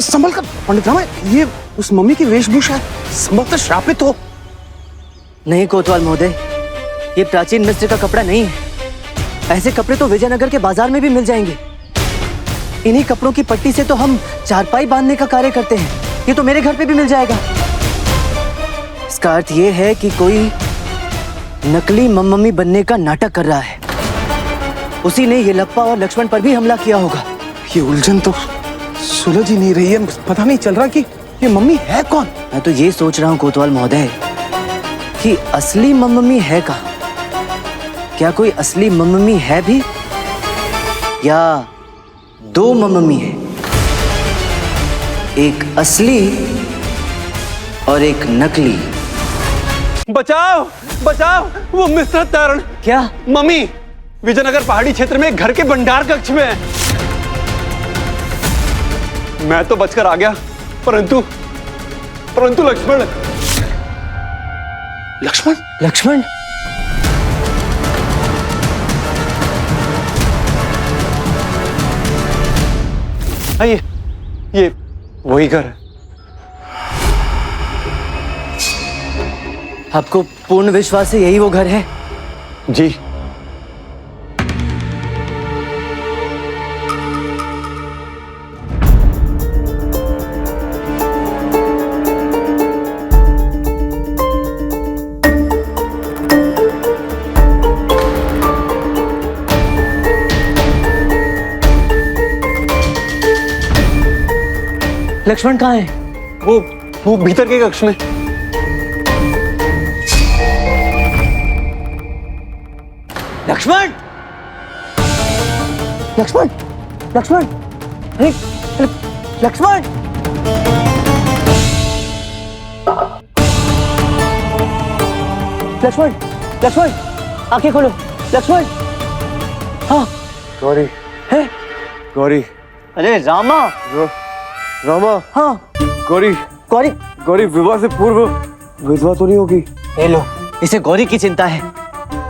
संभल कर पंडित रामा, ये उस मम्मी की वेशभूषा है, संभवतः श्रापित हो। नहीं कोतवाल महोदय, ये प्राचीन मिस्र का कपड़ा नहीं है। ऐसे कपड़े तो विजयनगर के बाजार में भी मिल जाएंगे। इन्हीं कपड़ों की पट्टी से तो हम चारपाई बांधने का कार्य करते हैं। ये तो मेरे घर पे भी मिल जाएगा। इसका अर्थ ये है कि कोई नकली मम्मी बनने का नाटक कर रहा है। उसी ने ये लप्पा और लक्ष्मण पर भी हमला किया होगा। ये उलझन तो सुलझ ही नहीं रही है, पता नहीं चल रहा कि ये मम्मी है कौन। मैं तो ये सोच रहा हूँ कोतवाल महोदय कि असली मम्मी है कहाँ? क्या कोई असली मम्मी है भी, या दो मम्मी है, एक असली और एक नकली? बचाओ बचाओ, वो मिस्टर तरण। क्या? मम्मी विजयनगर पहाड़ी क्षेत्र में घर के भंडार कक्ष में है। मैं तो बचकर आ गया, परंतु लक्ष्मण लक्ष्मण? लक्ष्मण? ये वही घर है। आपको पूर्ण विश्वास है यही वो घर है? जी। लक्ष्मण कहाँ है? वो भीतर के कक्ष में। लक्ष्मण! लक्ष्मण! लक्ष्मण! अरे लक्ष्मण! लक्ष्मण! लक्ष्मण! आंखें खोलो। लक्ष्मण! हाँ गौरी है। गौरी अरे रामा! रामा। हाँ गौरी गौरी। गौरी विवाह से पूर्व विधवा तो नहीं होगी? ये लो, इसे गौरी की चिंता है।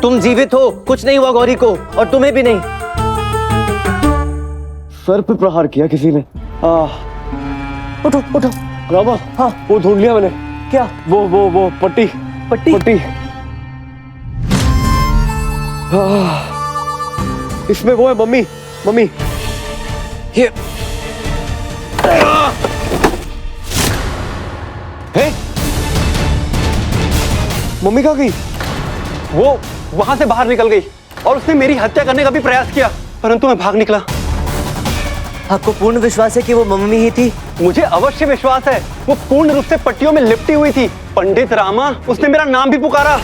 तुम जीवित हो, कुछ नहीं हुआ गौरी को, और तुम्हें भी नहीं। सर पे प्रहार किया किसी ने। उठो उठो। रामा। हाँ वो ढूंढ लिया मैंने। क्या? वो पट्टी पट्टी? पट्टी। इसमें वो है मम्मी। मम्मी ये है। मम्मी कहाँ गई? वो वहां से बाहर निकल गई और उसने मेरी हत्या करने का भी प्रयास किया, परंतु मैं भाग निकला। आपको पूर्ण विश्वास है कि वो मम्मी ही थी? मुझे अवश्य विश्वास है। वो पूर्ण रूप से पट्टियों में लिपटी हुई थी। पंडित रामा, उसने मेरा नाम भी पुकारा।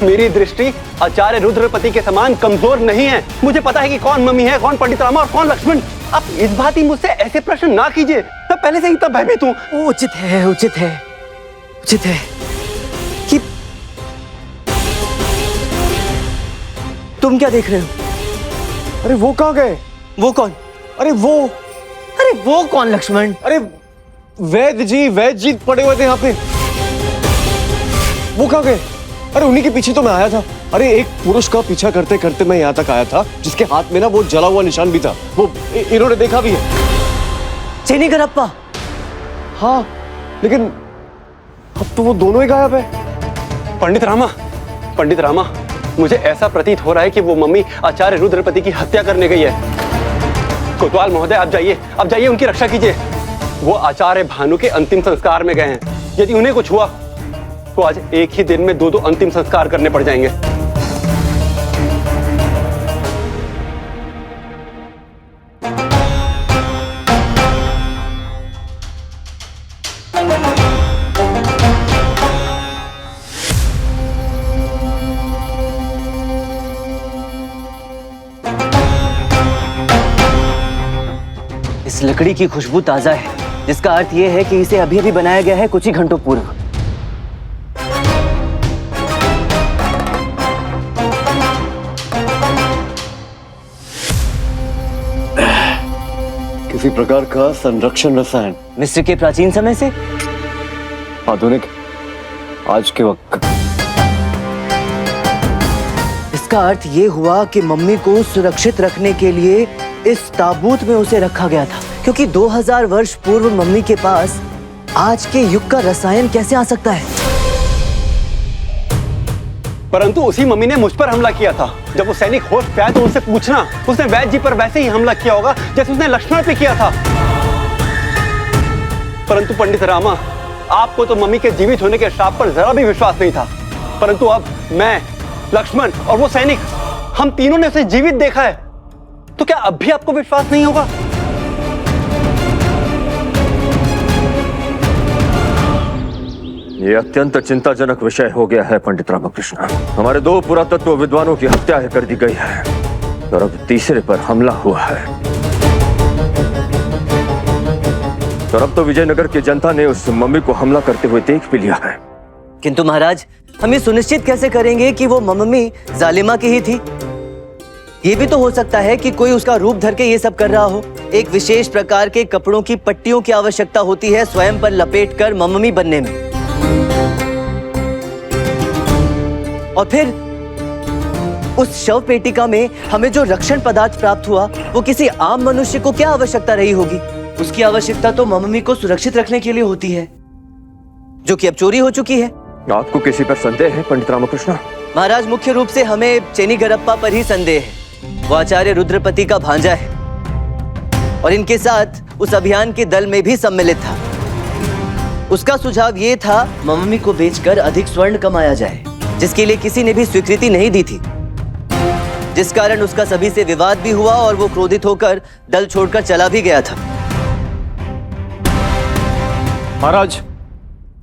मेरी दृष्टि आचार्य रुद्रपति के समान कमजोर नहीं है। मुझे पता है कि कौन मम्मी है, कौन पंडित रामा और कौन लक्ष्मण। आप इस बात ही मुझसे ऐसे प्रश्न ना कीजिए। मैं पहले से ही इतना भयभीत हूँ। उचित है, उचित है, उचित है कि तुम क्या देख रहे हो? अरे वो कहाँ गए? वो कौन? अरे वो कौन लक्ष्मण? अरे वैद्य जी पड़े हुए थे यहाँ पे। वो कहाँ गए? अरे उन्हीं के पीछे तो मैं आया था। अरे एक पुरुष का पीछा करते करते मैं यहाँ तक आया था जिसके हाथ में ना वो जला हुआ निशान भी था। वो इन्होंने देखा भी है। चेनी करप्पा। हाँ, लेकिन अब तो वो दोनों ही गायब है। पंडित रामा, मुझे ऐसा प्रतीत हो रहा है कि वो मम्मी आचार्य रुद्रपति की हत्या करने गई है। कोतवाल महोदय, आप जाइए उनकी रक्षा कीजिए। वो आचार्य भानु के अंतिम संस्कार में गए हैं। यदि उन्हें कुछ हुआ तो आज एक ही दिन में दो अंतिम संस्कार करने पड़ जाएंगे। इस लकड़ी की खुशबू ताजा है, जिसका अर्थ यह है कि इसे अभी अभी बनाया गया है कुछ ही घंटों पूर्व। किसी प्रकार का संरक्षण रसायन। मिस्र के प्राचीन समय से आधुनिक आज के वक्त। इसका अर्थ ये हुआ कि मम्मी को सुरक्षित रखने के लिए इस ताबूत में उसे रखा गया था, क्योंकि 2000 वर्ष पूर्व मम्मी के पास आज के युग का रसायन कैसे आ सकता है? परंतु उसी मम्मी ने मुझ पर हमला किया था। जब वो सैनिक होश पे आए तो उनसे पूछना, उसने वैद्य जी पर वैसे ही हमला किया होगा जैसे उसने लक्ष्मण पे किया था। परंतु पंडित रामा, आपको तो मम्मी के जीवित होने के श्राप पर जरा भी विश्वास नहीं था, परंतु अब मैं, लक्ष्मण और वो सैनिक, हम तीनों ने उसे जीवित देखा है, तो क्या अब भी आपको विश्वास नहीं होगा? ये अत्यंत चिंताजनक विषय हो गया है पंडित रामकृष्ण। हमारे 2 पुरातत्व विद्वानों की हत्या कर दी गई है और अब तीसरे पर हमला हुआ है। और अब तो विजयनगर की जनता ने उस मम्मी को हमला करते हुए देख भी लिया है। किंतु महाराज, हम ये सुनिश्चित कैसे करेंगे कि वो मम्मी जालिमा की ही थी? ये भी तो हो सकता है कि कोई उसका रूप धर के ये सब कर रहा हो। एक विशेष प्रकार के कपड़ों की पट्टियों की आवश्यकता होती है स्वयं पर लपेटकर मम्मी बनने में। और फिर उस शव पेटिका में हमें जो रक्षण पदार्थ प्राप्त हुआ, वो किसी आम मनुष्य को क्या आवश्यकता रही होगी? उसकी आवश्यकता तो मम्मी को सुरक्षित रखने के लिए होती है, जो कि अब चोरी हो चुकी है। आपको किसी पर संदेह है पंडित रामकृष्ण? महाराज, मुख्य रूप से हमें चेनीगरप्पा पर ही संदेह है। वो आचार्य रुद्रपति का भांजा है और इनके साथ उस अभियान के दल में भी सम्मिलित था। उसका सुझाव ये था मम्मी को बेचकर अधिक स्वर्ण कमाया जाए, जिसके लिए किसी ने भी स्वीकृति नहीं दी थी, जिस कारण उसका सभी से विवाद भी हुआ और वो क्रोधित होकर दल छोड़कर चला भी गया था। महाराज,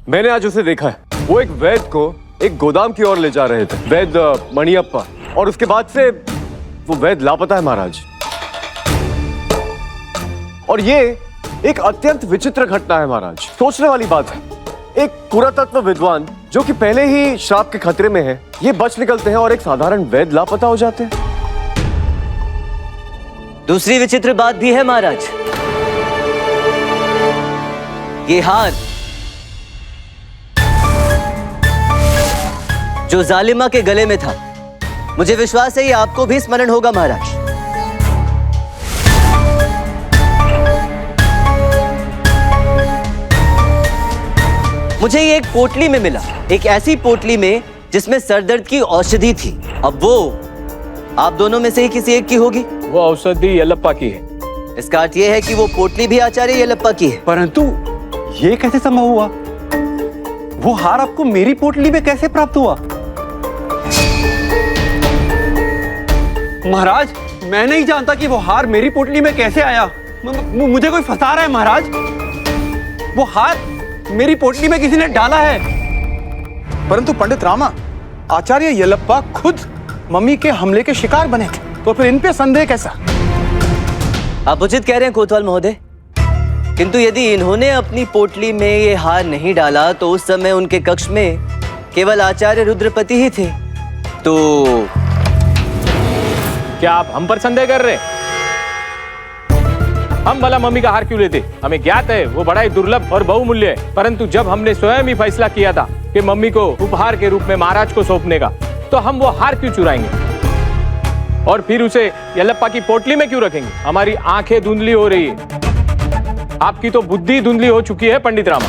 मैंने आज उसे देखा है। वो एक वैद्य को एक गोदाम की ओर ले जा रहे थे, वैद्य मणियप्पा, और उसके बाद से वो वैद्य लापता है महाराज। और ये एक अत्यंत विचित्र घटना है महाराज। सोचने वाली बात है, एक पुरातत्व विद्वान जो कि पहले ही श्राप के खतरे में है, ये बच निकलते हैं और एक साधारण वैद्य लापता हो जाते हैं। दूसरी विचित्र बात भी है महाराज। ये हार जो जालिमा के गले में था, मुझे विश्वास है ये आपको भी स्मरण होगा महाराज। मुझे ये एक पोटली में मिला, एक ऐसी पोटली में जिसमें सरदर्द की औषधि थी। अब वो आप दोनों में से ही किसी एक की होगी। वो औषधि यल्लप्पा की है। इसका अर्थ यह है कि वो पोटली भी आचार्य यल्लप्पा की है। परंतु ये कैसे संभव हुआ? वो हार आपको मेरी पोटली में कैसे प्राप्त हुआ? महाराज, मैं नहीं जानता कि वो हार मेरी पोटली में कैसे आया। मुझे कोई फंसा रहा है महाराज। वो हार मेरी पोटली में किसी ने डाला है। परंतु पंडित रामा, आचार्य यल्लप्पा खुद मम्मी के हमले के शिकार बने थे, तो फिर इन पे संदेह कैसा? आप उचित कह रहे हैं कोतवाल महोदय, किंतु यदि इन्होंने अपनी पोटली में ये हार नहीं डाला तो उस समय उनके कक्ष में केवल आचार्य रुद्रपति ही थे। तो क्या आप हम पर संदेह कर रहे हैं? हम भला मम्मी का हार क्यों लेते? हमें ज्ञात है वो बड़ा ही दुर्लभ और बहुमूल्य है, परंतु जब हमने स्वयं ही फैसला किया था कि मम्मी को उपहार के रूप में महाराज को सौंपने का, तो हम वो हार क्यों चुराएंगे और फिर उसे यल्लप्पा की पोटली में क्यों रखेंगे? हमारी आंखें धुंधली हो रही है। आपकी तो बुद्धि धुंधली हो चुकी है पंडित रामा।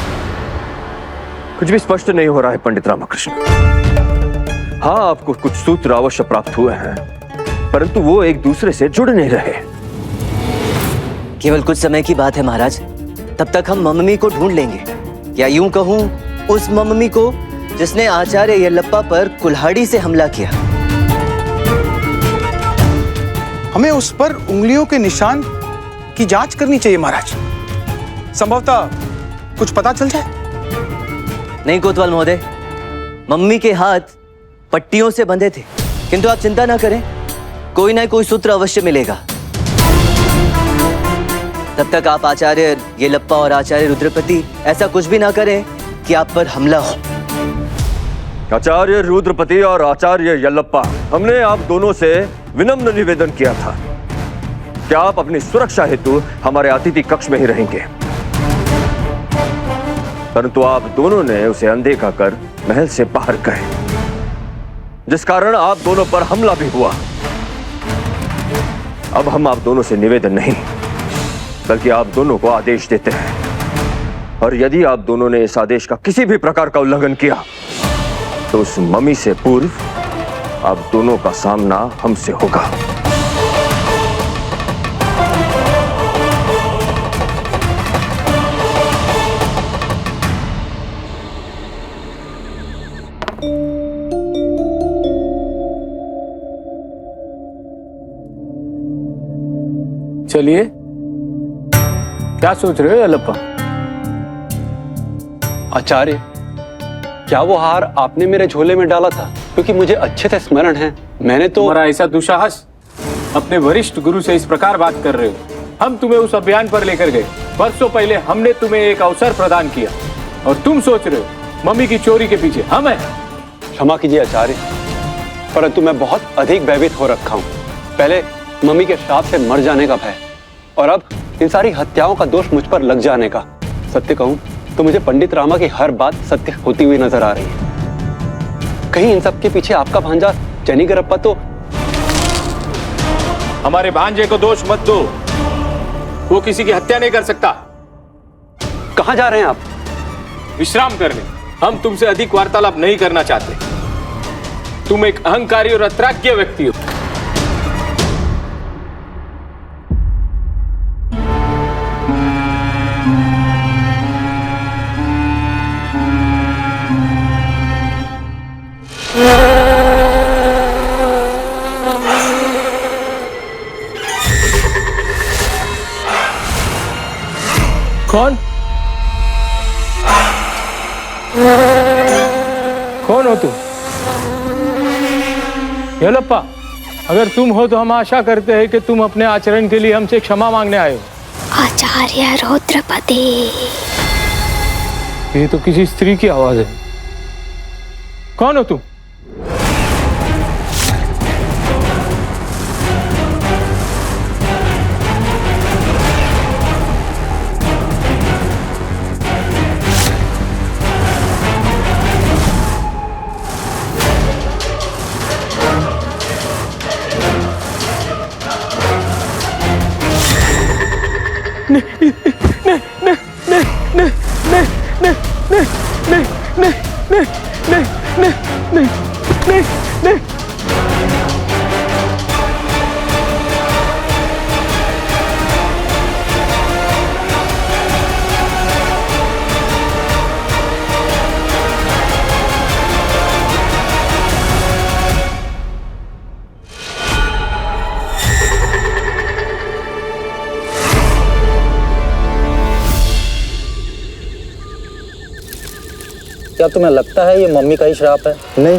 कुछ भी स्पष्ट नहीं हो रहा है पंडित रामकृष्ण। हाँ, आपको कुछ सूत्र अवश्य प्राप्त हुए हैं, परंतु वो एक दूसरे से जुड़ नहीं रहे। केवल कुछ समय की बात है महाराज, तब तक हम मम्मी को ढूंढ लेंगे, या यूं कहूं उस मम्मी को जिसने आचार्य यल्लप्पा पर कुल्हाड़ी से हमला किया। हमें उस पर उंगलियों के निशान की जांच करनी चाहिए महाराज। संभवतः कुछ पता चल जाए। नहीं कोतवाल महोदय, मम्मी के हाथ पट्टियों से बंधे थे, किंतु आप चिंता ना करें, कोई ना कोई सूत्र अवश्य मिलेगा। तब तक आप आचार्य यल्लप्पा और आचार्य रुद्रपति ऐसा कुछ भी ना करें कि आप पर हमला हो। आचार्य रुद्रपति और आचार्य यल्लप्पा, हमने आप दोनों से विनम्र निवेदन किया था कि आप अपनी सुरक्षा हेतु हमारे अतिथि कक्ष में ही रहेंगे, परंतु आप दोनों ने उसे अनदेखा कर महल से बाहर गए, जिस कारण आप दोनों पर हमला भी हुआ। अब हम आप दोनों से निवेदन नहीं, बल्कि आप दोनों को आदेश देते हैं, और यदि आप दोनों ने इस आदेश का किसी भी प्रकार का उल्लंघन किया तो उस मम्मी से पूर्व आप दोनों का सामना हमसे होगा। चलिए, क्या सोच रहे हो यल्लप्पा? आचार्य, क्या वो हार आपने मेरे झोले में डाला था? क्योंकि मुझे अच्छे से स्मरण है, मैंने तो। तुम्हारा ऐसा दुस्साहस, अपने वरिष्ठ गुरु से इस प्रकार बात कर रहे हो। हम तुम्हें उस अभियान पर लेकर गए, वर्षों पहले हमने तुम्हें एक अवसर प्रदान किया, और तुम सोच रहे हो मम्मी की चोरी के पीछे हम हैं। क्षमा कीजिए आचार्य, परंतु मैं बहुत अधिक भयभीत हो रखा हूँ। पहले मम्मी के श्राप से मर जाने का भय, और अब इन सारी हत्याओं का दोष मुझ पर लग जाने का। सत्य कहूं तो मुझे पंडित रामा की हर बात सत्य होती हुई नजर आ रही है। कहीं इन सब के पीछे आपका भांजा चन्नीगरप्पा तो। हमारे भांजे को दोष मत दो, वो किसी की हत्या नहीं कर सकता। कहां जा रहे हैं आप? विश्राम करने। हम तुमसे अधिक वार्तालाप नहीं करना चाहते। तुम एक अहंकारी और अत्राज्ञ व्यक्ति हो। कौन? कौन हो तुम? यल्लप्पा, अगर तुम हो तो हम आशा करते हैं कि तुम अपने आचरण के लिए हमसे क्षमा मांगने आए हो। आचार्य रुद्रपति। ये तो किसी स्त्री की आवाज है। कौन हो तुम? क्या तुम्हें लगता है ये मम्मी का ही श्राप है? नहीं,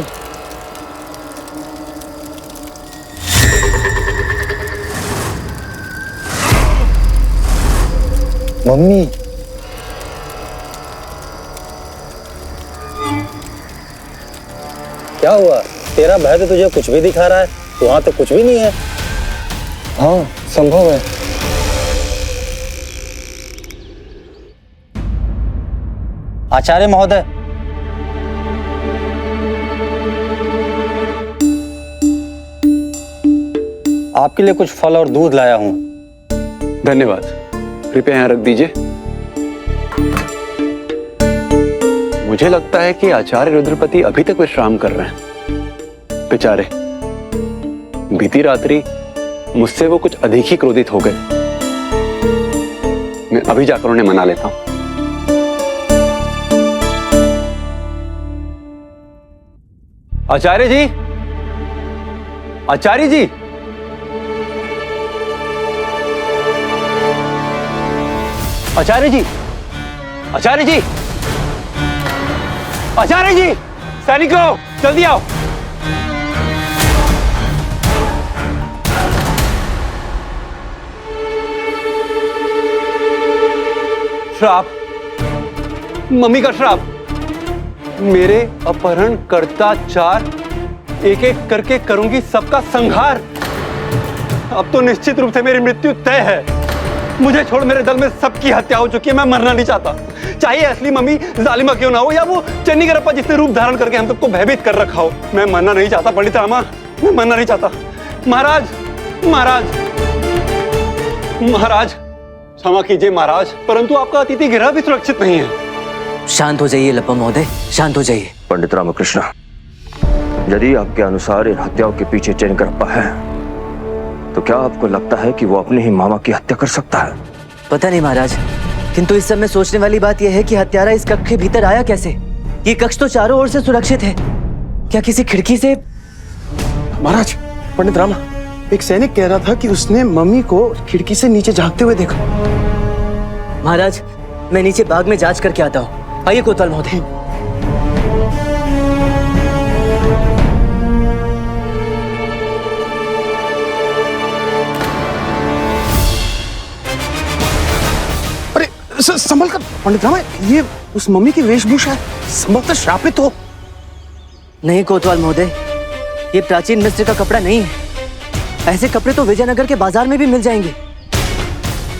मम्मी, क्या हुआ? तेरा भय तो तुझे कुछ भी दिखा रहा है, वहां तो कुछ भी नहीं है। हाँ संभव है। आचार्य महोदय, आपके लिए कुछ फल और दूध लाया हूं। धन्यवाद। कृपया यहाँ रख दीजिए। मुझे लगता है कि आचार्य रुद्रपति अभी तक विश्राम कर रहे हैं। बेचारे, बीती रात्रि मुझसे वो कुछ अधिक ही क्रोधित हो गए। मैं अभी जाकर उन्हें मना लेता हूं। आचार्य जी, आचार्य जी, आचार्य जी, आचार्य जी, आचार्य जी, सैनिकों जल्दी आओ। श्राप, मम्मी का श्राप। मेरे अपहरणकर्ता चार एक एक करके करूंगी सबका संहार। अब तो निश्चित रूप से मेरी मृत्यु तय है। मुझे छोड़ मेरे दल में सबकी हत्या हो चुकी है। मैं मरना नहीं चाहता, चाहे असली मम्मी जालिमा क्यों ना हो, या वो चन्नीगरप्पा जिसने रूप धारण करके हम सबको भयभीत कर रखा हो। मैं मरना नहीं चाहता पंडित रामा, मैं मरना नहीं चाहता। महाराज, महाराज, महाराज क्षमा कीजिए महाराज, परंतु आपका अतिथि गृह भी सुरक्षित नहीं है। शांत हो जाइए लप्पा महोदय, शांत हो जाइए। पंडित रामकृष्ण, यदि आपके अनुसार इन हत्याओं के पीछे चेनकरप्पा है, तो क्या आपको लगता है कि वो अपने ही मामा की हत्या कर सकता है? पता नहीं महाराज, किंतु इस समय सोचने वाली बात यह है कि हत्यारा इस कक्ष के भीतर आया कैसे? ये कक्ष तो चारों ओर से सुरक्षित है, क्या किसी खिड़की से? महाराज, पंडित रामा, एक सैनिक कह रहा था कि उसने मम्मी को खिड़की से नीचे झांकते हुए देखा। महाराज, मैं नीचे बाग में जांच करके आता हूँ। आइए कोतवाल महोदय। अरे संभल कर पंडित रामा, ये उस मम्मी की वेशभूषा है, संभवतः श्रापित हो। नहीं कोतवाल महोदय, ये प्राचीन मिस्र का कपड़ा नहीं है। ऐसे कपड़े तो विजयनगर के बाजार में भी मिल जाएंगे।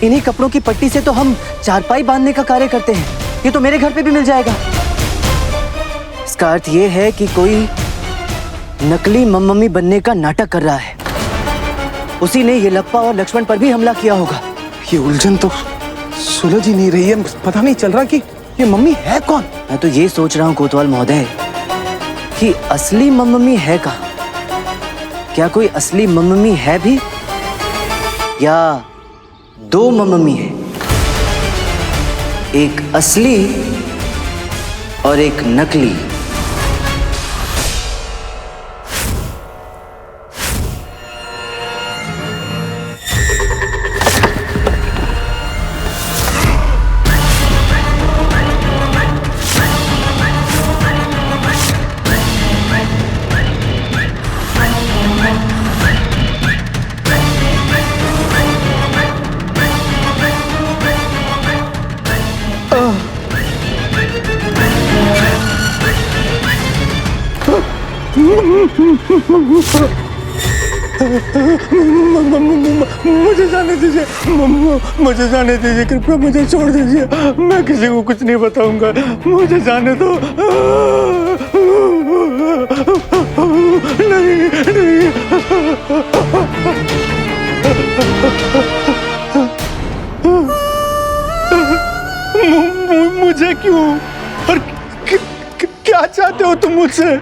इन्हीं कपड़ों की पट्टी से तो हम चारपाई बांधने का कार्य करते हैं। ये तो मेरे घर पे भी मिल जाएगा। इसका अर्थ ये है कि कोई नकली मम्मी बनने का नाटक कर रहा है। उसी ने ये लप्पा और लक्ष्मण पर भी हमला किया होगा। ये उलझन तो सुलझ ही नहीं रही है, पता नहीं चल रहा कि ये मम्मी है कौन। मैं तो ये सोच रहा हूँ कोतवाल महोदय कि असली मम्मी है कहाँ? क्या कोई असली मम्मी है भी, या दो मम्मी है? एक असली और एक नकली। मुझे जाने दीजिए, मुझे जाने दीजिए, कृपया मुझे छोड़ दीजिए। मैं किसी को कुछ नहीं बताऊंगा, मुझे जाने दो। नहीं, नहीं। मुझे क्यों और क्या चाहते हो तुम मुझसे?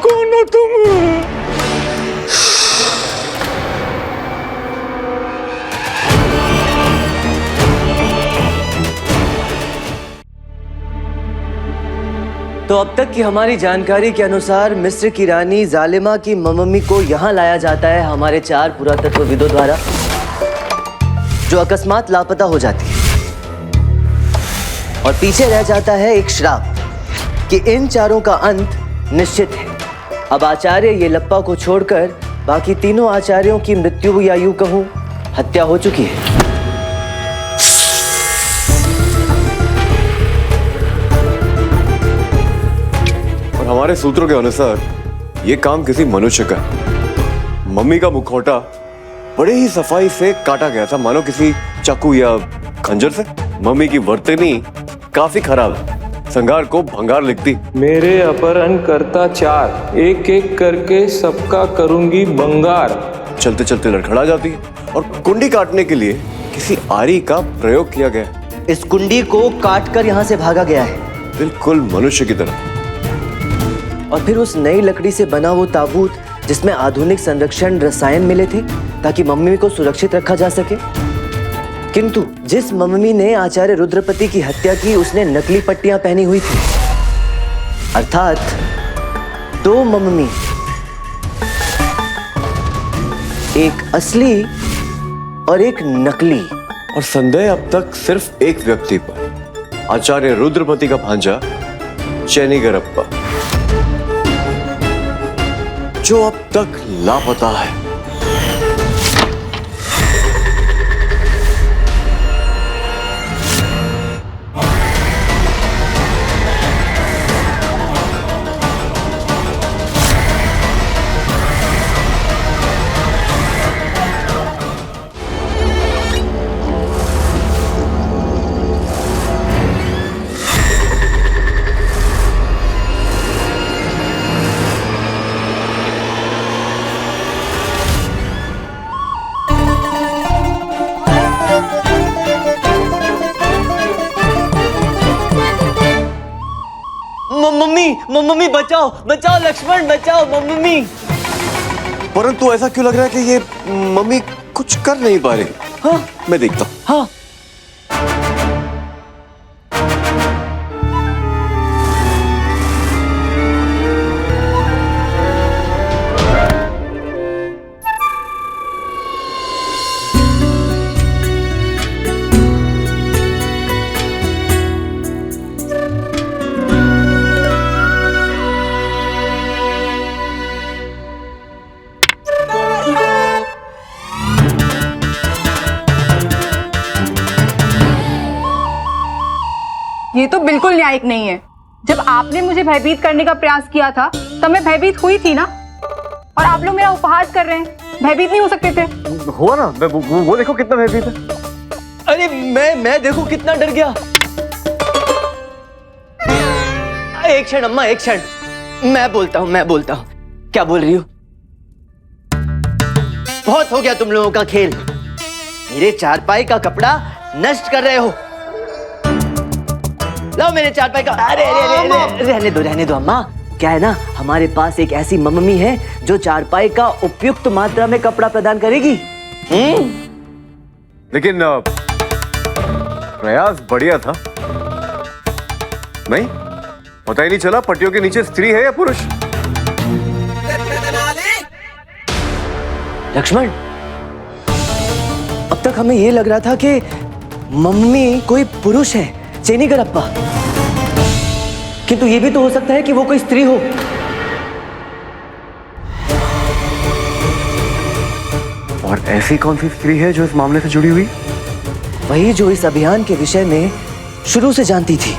कौन हो तुम? तो अब तक की हमारी जानकारी के अनुसार मिस्र की रानी जालिमा की मम्मी को यहाँ लाया जाता है हमारे 4 पुरातत्वविदों द्वारा, जो अकस्मात लापता हो जाती है। और पीछे रह जाता है एक श्राप कि इन चारों का अंत निश्चित है। अब आचार्य ये लप्पा को छोड़कर बाकी तीनों आचार्यों की मृत्यु या यूं कहूं हत्या हो चुकी है। और हमारे सूत्रों के अनुसार ये काम किसी मनुष्य का है। मम्मी का मुखौटा बड़े ही सफाई से काटा गया था, मानो किसी चाकू या खंजर से। मम्मी की वर्तनी काफी खराब है, संगार को भंगार लिखती। मेरे अपहरण करता 4, एक एक करके सबका करूंगी बंगार। चलते चलते लड़खड़ा जाती है और कुंडी काटने के लिए किसी आरी का प्रयोग किया गया। इस कुंडी को काटकर यहाँ से भागा गया है, बिल्कुल मनुष्य की तरह। और फिर उस नई लकड़ी से बना वो ताबूत जिसमें आधुनिक संरक्षण रसायन मिले थे ताकि मम्मी को सुरक्षित रखा जा सके। किंतु जिस मम्मी ने आचार्य रुद्रपति की हत्या की उसने नकली पट्टियां पहनी हुई थी, अर्थात 2 मम्मी, एक असली और एक नकली। और संदेह अब तक सिर्फ एक व्यक्ति पर, आचार्य रुद्रपति का भांजा चेनिगरप्पा, जो अब तक लापता है। मम्मी मम्मी बचाओ बचाओ लक्ष्मण बचाओ मम्मी। परंतु ऐसा क्यों लग रहा है कि ये मम्मी कुछ कर नहीं पा रही? हाँ मैं देखता हूँ। हाँ ये तो बिल्कुल न्यायिक नहीं है। जब आपने मुझे भयभीत करने का प्रयास किया था तब मैं भयभीत हुई थी ना, और आप लोग मेरा उपहास कर रहे हैं। भयभीत नहीं हो सकते थे? हुआ ना, वो देखो कितना भयभीत है। अरे मैं देखो कितना डर गया। एक क्षण अम्मा एक क्षण, मैं बोलता हूँ। क्या बोल रही हो? बहुत हो गया तुम लोगों का खेल। मेरे चारपाई का कपड़ा नष्ट कर रहे हो। लाओ मेरे चारपाई का। अरे रहने दो अम्मा। क्या है ना, हमारे पास एक ऐसी मम्मी है जो चारपाई का उपयुक्त मात्रा में कपड़ा प्रदान करेगी। लेकिन प्रयास बढ़िया था। नहीं पता ही नहीं चला पट्टियों के नीचे स्त्री है या पुरुष। लक्ष्मण, अब तक हमें यह लग रहा था कि मम्मी कोई पुरुष है, चेनीगरप्पा, किंतु यह भी तो हो सकता है कि वो कोई स्त्री हो। और ऐसी कौन सी स्त्री है जो इस मामले से जुड़ी हुई? वही जो इस अभियान के विषय में शुरू से जानती थी।